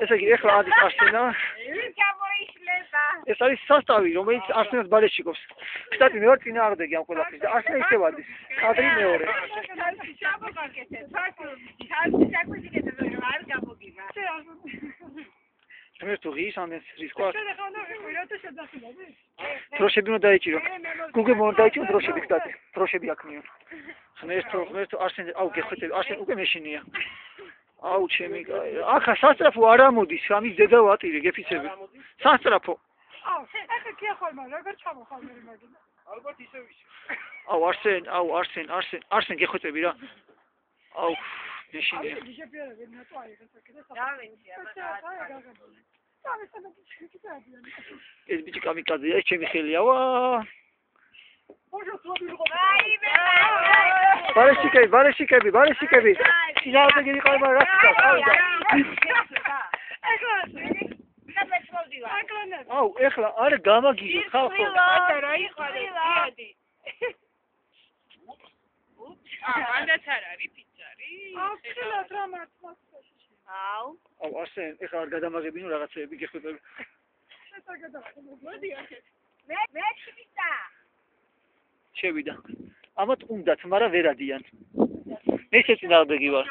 ესე იგი, ეხლა არის არსენა. ეს არის სასტავი, რომელიც არსენას ბალეტს იკობს. Кстати, მე ვარ წინააღმდეგი ამ ყველაფრის და არსენა ისევ არის. კადრი მეორე. Შემეს თუ ღის ამეს რისკვა. დროშები უნდა დაიჭირო. გუგები უნდა დაიჭირო დროშები, кстати. დროშები აქ მიონ. ხმეს თუ არსენ, აუ გეხვეწები, არსენ უკვე მეშინია. აუ ჩემი კაი. ახლა სასწრაფო არ ამოდის, ამის დედა ვატირე, გეფიცები. სასწრაფო. აუ, ახლა კი ახალმა, როგორ ჩამოხალ მე მაგინა. ალბათ ისევ ისე. აუ არსენ გეხვეწები რა. აუ მეშინია. ეს ბიჭი კამიკაძეა, ეს ჩემი ხელია, ვა. ბარეშიკები. წინააღმდეგი ვიყავი, მაგრამ რა თქმა უნდა. აუ, ეხლა არ გამაგიჟოთ ხალხო. რა იყარე, დიადი. მანდაც არ არის პიცარი. აუ, ხილად რა მართლა. აუ, არსენ, ეხლა არ გადამაგებინო რაღაცეები გეხვეწები. ეს არ გადახდო, მოდი ახეთ. მე შევიდა. შევიდა. ამათ უნდათ, მაგრამ ვერ ადიან. მე შეწინააღმდეგი ვარ.